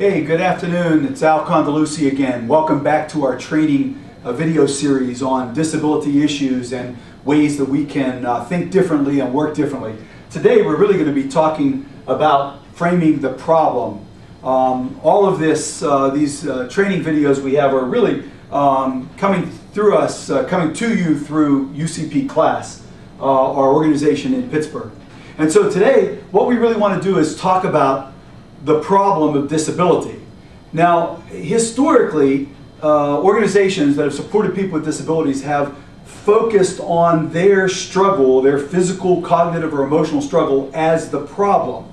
Hey, good afternoon. It's Al Condeluci again. Welcome back to our training video series on disability issues and ways that we can think differently and work differently. Today we're really going to be talking about framing the problem. All of these training videos we have are really coming to you through UCP class, our organization in Pittsburgh. And so today what we really want to do is talk about the problem of disability. Now, historically, organizations that have supported people with disabilities have focused on their struggle, their physical, cognitive, or emotional struggle as the problem.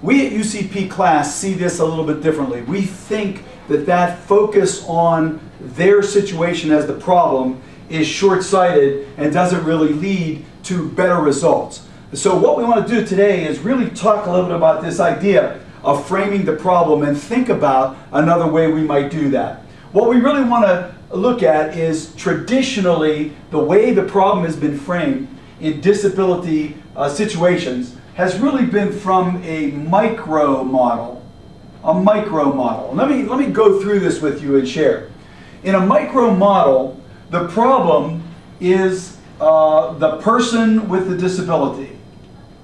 We at UCP class see this a little bit differently. We think that focus on their situation as the problem is short-sighted and doesn't really lead to better results. So what we want to do today is really talk a little bit about this idea of framing the problem and think about another way we might do that. What we really want to look at is traditionally the way the problem has been framed in disability situations has really been from a micro model. Let me go through this with you and share. In a micro model, the problem is the person with the disability.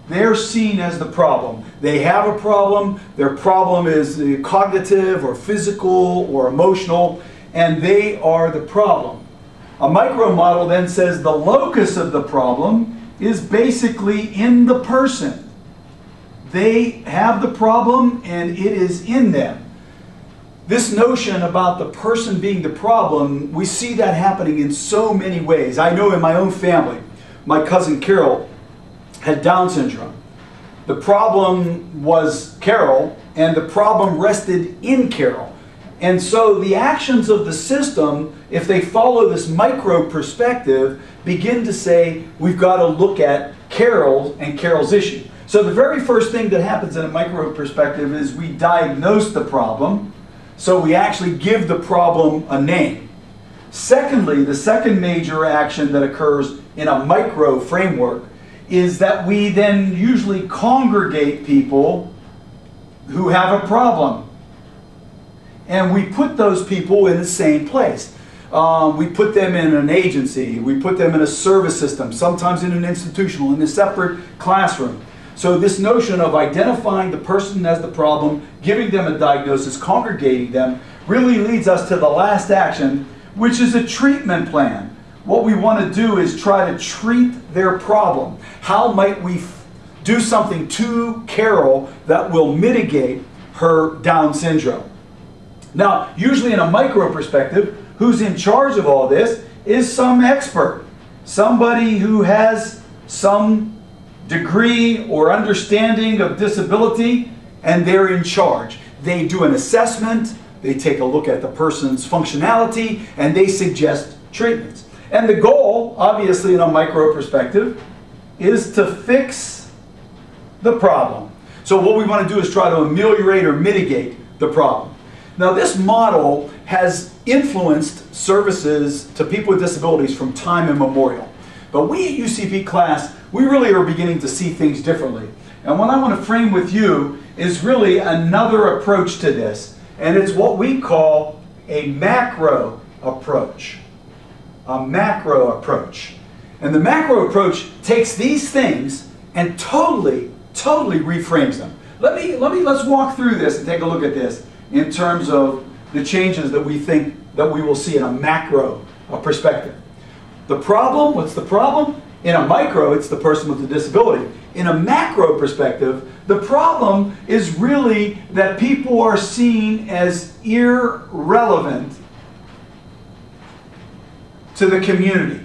They're seen as the problem. They have a problem. Their problem is cognitive or physical or emotional, and they are the problem. A micro model then says the locus of the problem is basically in the person. They have the problem and it is in them. This notion about the person being the problem, we see that happening in so many ways. I know in my own family, my cousin Carol had Down syndrome. The problem was Carol, and the problem rested in Carol. And so the actions of the system, if they follow this micro perspective, begin to say, we've got to look at Carol and Carol's issue. So the very first thing that happens in a micro perspective is we diagnose the problem. So we actually give the problem a name. Secondly, the second major action that occurs in a micro framework is that we then usually congregate people who have a problem. And we put those people in the same place. We put them in an agency, we put them in a service system, sometimes in an institutional, in a separate classroom. So this notion of identifying the person as the problem, giving them a diagnosis, congregating them, really leads us to the last action, which is a treatment plan. What we want to do is try to treat their problem. How might we do something to Carol that will mitigate her Down syndrome? Now, usually in a micro perspective, who's in charge of all this is some expert. Somebody who has some degree or understanding of disability, and they're in charge. They do an assessment, they take a look at the person's functionality, and they suggest treatments. And the goal, obviously in a micro perspective, is to fix the problem. So what we want to do is try to ameliorate or mitigate the problem. Now this model has influenced services to people with disabilities from time immemorial. But we at UCP class, we really are beginning to see things differently. And what I want to frame with you is really another approach to this. And it's what we call a macro approach. A macro approach. And the macro approach takes these things and totally reframes them. Let's walk through this and take a look at this in terms of the changes that we think that we will see in a macro perspective. The problem, what's the problem? In a micro, it's the person with the disability. In a macro perspective, the problem is really that people are seen as irrelevant to the community.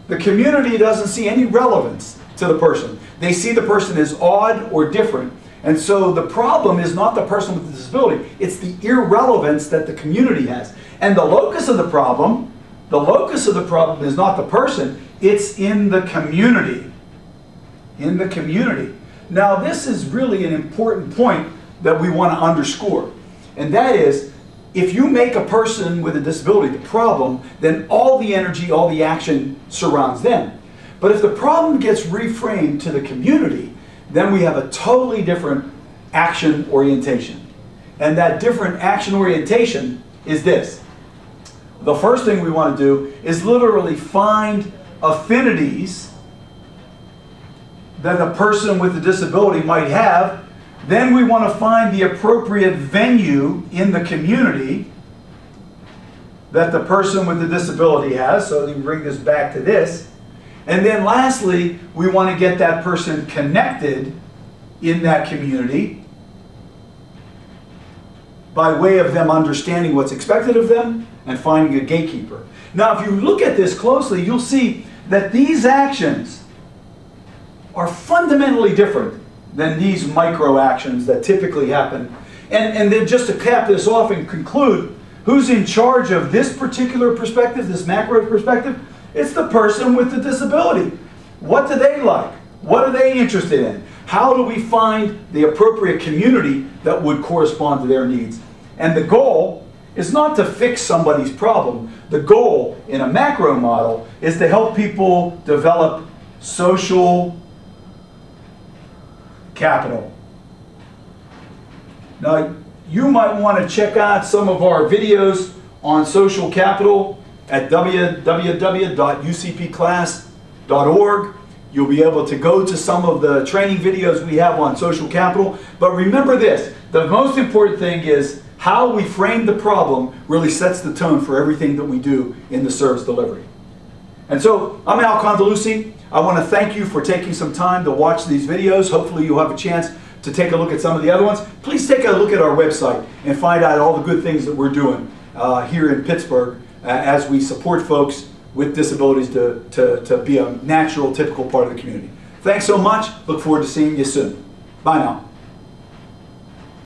The community doesn't see any relevance to the person. They see the person as odd or different. And so the problem is not the person with the disability, it's the irrelevance that the community has. And the locus of the problem is not the person, it's in the community. In the community. Now this is really an important point that we want to underscore. And that is, if you make a person with a disability the problem, then all the energy, all the action surrounds them. But if the problem gets reframed to the community, then we have a totally different action orientation. And that different action orientation is this. The first thing we want to do is literally find affinities that a person with a disability might have. Then we want to find the appropriate venue in the community that the person with the disability has. So you bring this back to this. And then lastly, we want to get that person connected in that community by way of them understanding what's expected of them and finding a gatekeeper. Now, if you look at this closely, you'll see that these actions are fundamentally different than these micro actions that typically happen. And then just to cap this off and conclude, who's in charge of this particular perspective, this macro perspective? It's the person with the disability. What do they like? What are they interested in? How do we find the appropriate community that would correspond to their needs? And the goal is not to fix somebody's problem. The goal in a macro model is to help people develop social capital. Now, you might want to check out some of our videos on social capital at www.ucpclass.org. You'll be able to go to some of the training videos we have on social capital. But remember this, the most important thing is how we frame the problem really sets the tone for everything that we do in the service delivery. And so, I'm Al Condeluci. I want to thank you for taking some time to watch these videos. Hopefully you'll have a chance to take a look at some of the other ones. Please take a look at our website and find out all the good things that we're doing here in Pittsburgh as we support folks with disabilities to be a natural, typical part of the community. Thanks so much. Look forward to seeing you soon. Bye now.